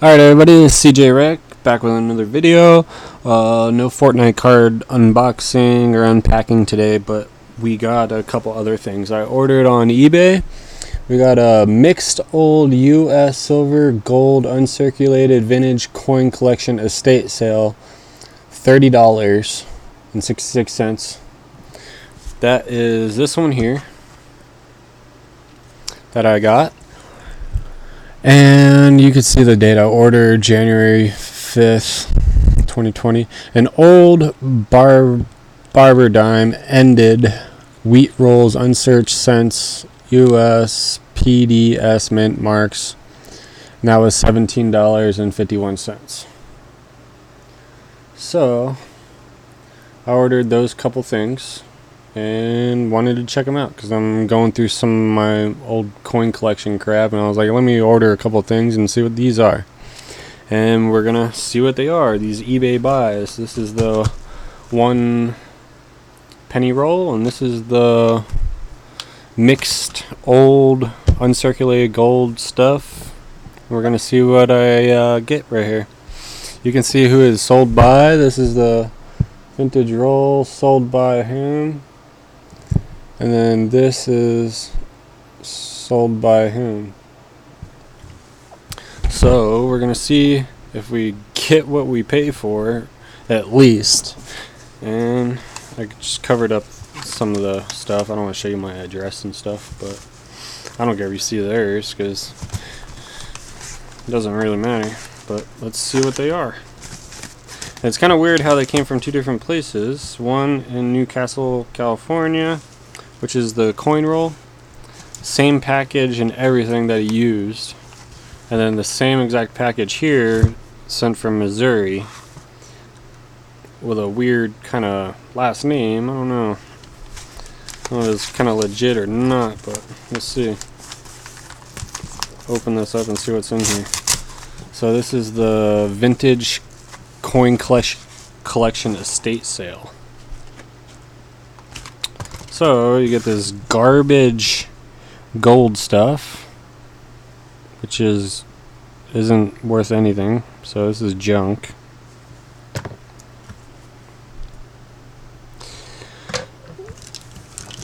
Alright everybody, this is CJrekrap back with another video. No Fortnite card unboxing or unpacking today, but we got a couple other things. I ordered on eBay. We got a mixed old US silver gold uncirculated vintage coin collection estate sale, $30.66. That is this one here that I got. And you can see the date I ordered, January 5th, 2020. An old barber dime ended wheat rolls unsearched cents US PDS mint marks. And that was $17.51. So I ordered those couple things and wanted to check them out because I'm going through some of my old coin collection crap, and I was like, let me order a couple things and see what these are. And we're gonna see what they are, these eBay buys. This is the 1 penny roll, and this is the mixed old uncirculated gold stuff. We're gonna see what I get right here. You can see who is sold by. This is the vintage roll sold by him. And then this is sold by him. So we're going to see if we get what we pay for, at least. And I just covered up some of the stuff. I don't want to show you my address and stuff, but I don't care if you see theirs because it doesn't really matter. But let's see what they are. And it's kind of weird how they came from two different places. One in Newcastle, California, which is the coin roll, same package and everything that he used, and then the same exact package here sent from Missouri with a weird kind of last name. I don't know if it's kind of legit or not, but let's see. Open this up and see what's in here. So this is the vintage coin collection estate sale. So you get this garbage gold stuff, which isn't worth anything. So this is junk.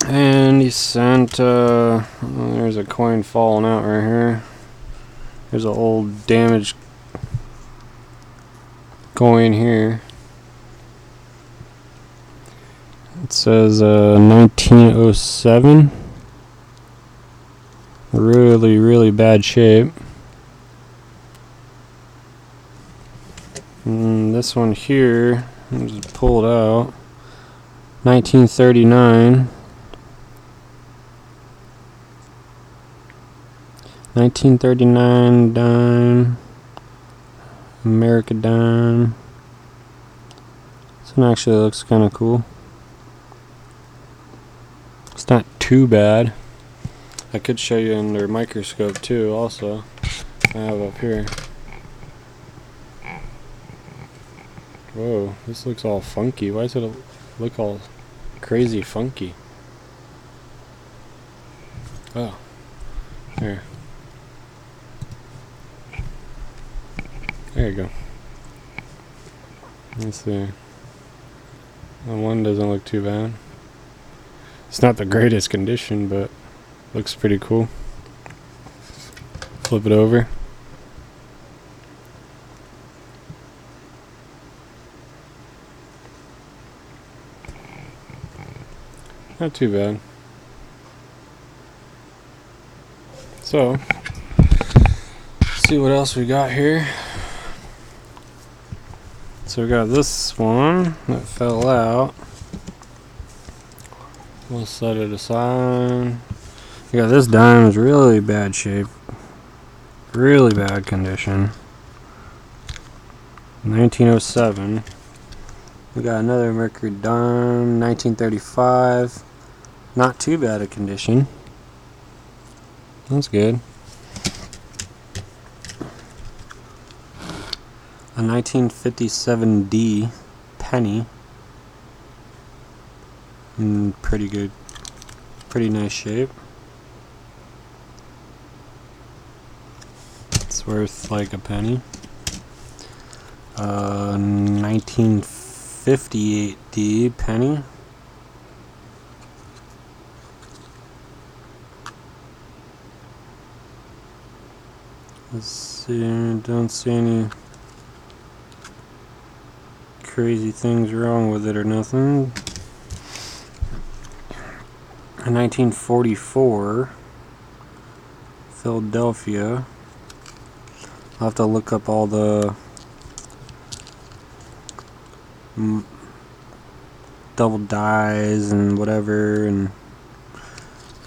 And he sent there's a coin falling out right here. There's an old damaged coin here. It says 1907. Really bad shape. And this one here, I'll just pull it out. 1939. 1939 dime. America dime. This one actually looks kind of cool. It's not too bad. I could show you under a microscope too also. I have up here. Whoa, this looks all funky. Why does it look all crazy funky? Oh, here. There you go. Let's see. The one doesn't look too bad. It's not the greatest condition, but looks pretty cool. Flip it over. Not too bad. So, let's see what else we got here. So we got this one that fell out. We'll set it aside. We got this dime is really bad shape. Really bad condition. 1907. We got another mercury dime, 1935. Not too bad a condition. That's good. A 1957D penny. In pretty good, pretty nice shape. It's worth like a penny. 1958D penny. Let's see, don't see any crazy things wrong with it or nothing. A 1944 Philadelphia. I'll have to look up all the double dies and whatever and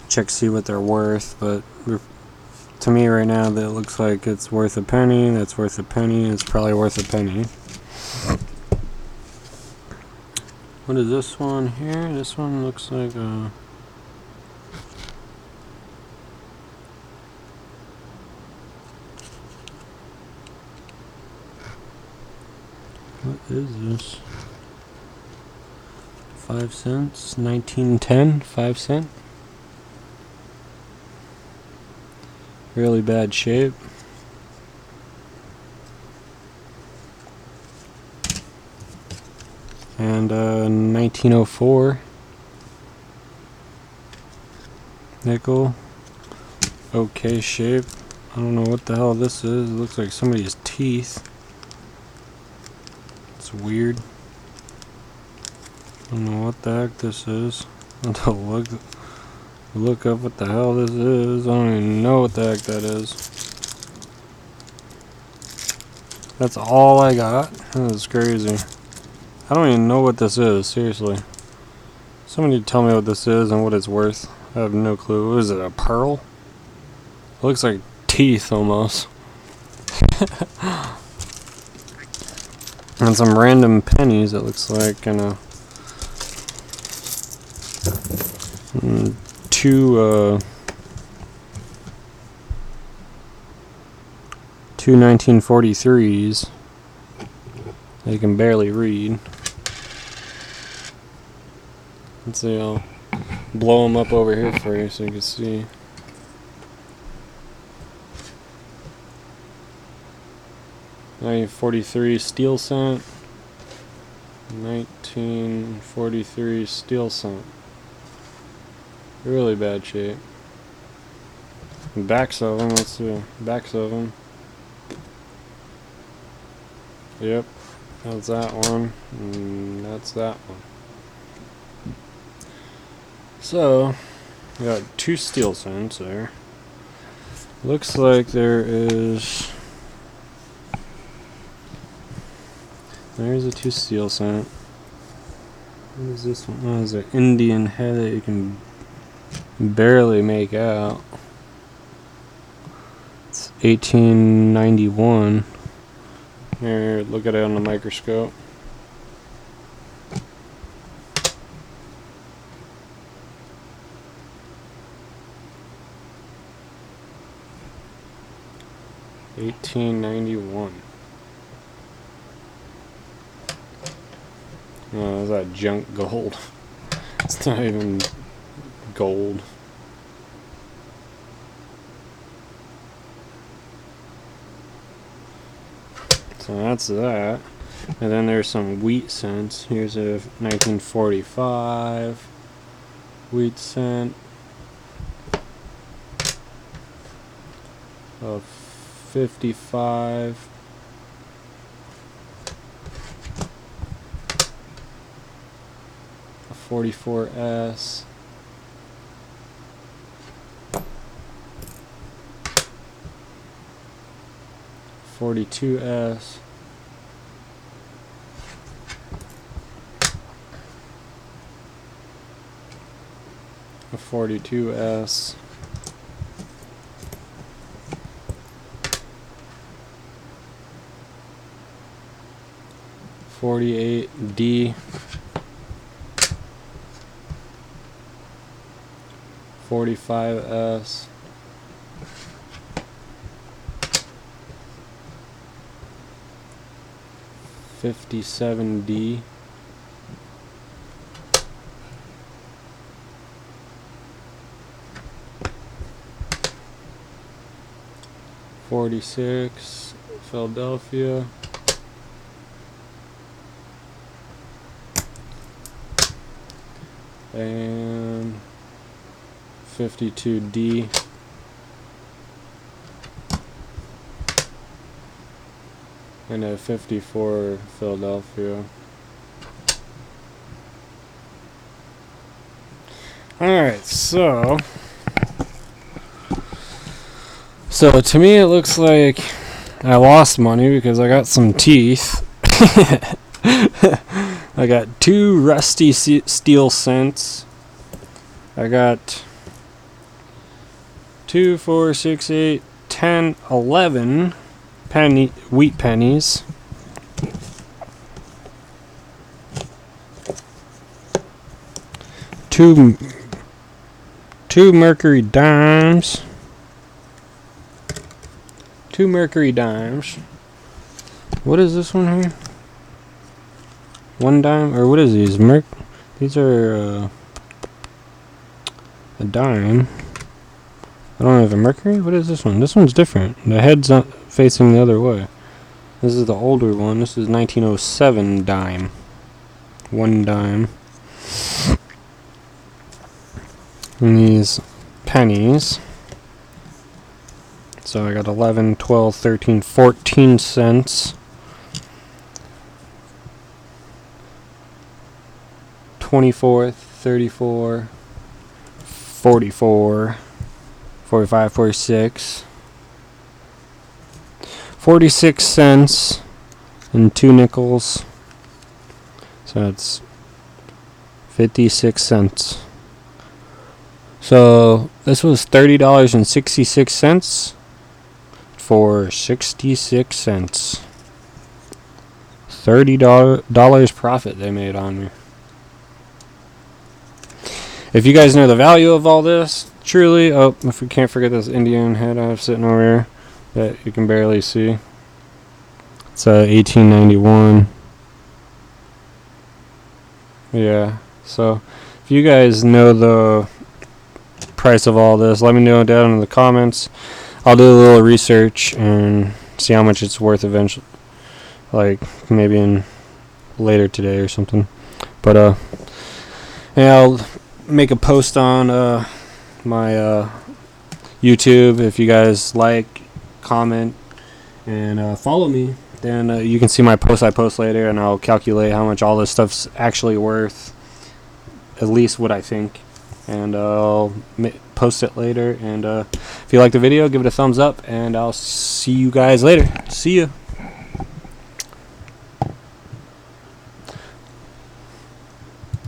check see what they're worth, but to me right now that looks like it's worth a penny, that's worth a penny, it's probably worth a penny. What is this one here? This one looks like a... What is this? 5 cents? 1910? 5 cent? Really bad shape. And 1904 nickel. Okay shape. I don't know what the hell this is. It looks like somebody's teeth. It's weird. I don't know what the heck this is. I have to look up what the hell this is. I don't even know what the heck that is. That's all I got? That's crazy. I don't even know what this is, seriously. Somebody tell me what this is and what it's worth. I have no clue. What is it, a pearl? It looks like teeth almost. And some random pennies, it looks like, and a two 1943s. You can barely read. Let's see, I'll blow them up over here for you so you can see. $1943 steel cent. 1943 steel cent. Really bad shape. Backs of them, let's see. Backs of them. Yep, that's that one. And that's that one. So, we got 2 steel cents there. Looks like there is... There's a 2 steel cent. What is this one? Oh, it's an Indian head that you can barely make out. It's 1891. Here, look at it on the microscope. $1891. Oh, that's that junk gold. It's not even gold. So that's that. And then there's some wheat cents. Here's a 1945 wheat cent of 55. A 44S. $42S. A $42S. $48D. $45S. $57D. $46 Philadelphia. and 52D. And a 54 Philadelphia. Alright, so to me it looks like I lost money because I got some teeth. I got 2 rusty steel cents. I got 2, 4, 6, 8, 10, 11 wheat pennies. 2 mercury dimes. 2 mercury dimes. What is this one here? 1 dime, or what is these? These are a dime. I don't have a mercury. What is this one? This one's different. The head's not facing the other way. This is the older one. This is 1907 dime. 1 dime. And these pennies. So I got 11, 12, 13, 14 cents. 24, 34, 44, 45, 46, 46 cents, and 2 nickels. So that's 56 cents. So this was $30.66 for 66 cents. $30 profit they made on me. If you guys know the value of all this, truly, if we can't forget this Indian head I have sitting over here that you can barely see. It's 1891. Yeah, so if you guys know the price of all this, let me know down in the comments. I'll do a little research and see how much it's worth eventually, like maybe in later today or something. But yeah, I'll make a post on my YouTube. If you guys like, comment, and follow me, then you can see my post I post later, and I'll calculate how much all this stuff's actually worth, at least what I think, and I'll post it later. And if you like the video, give it a thumbs up, and I'll see you guys later. See ya.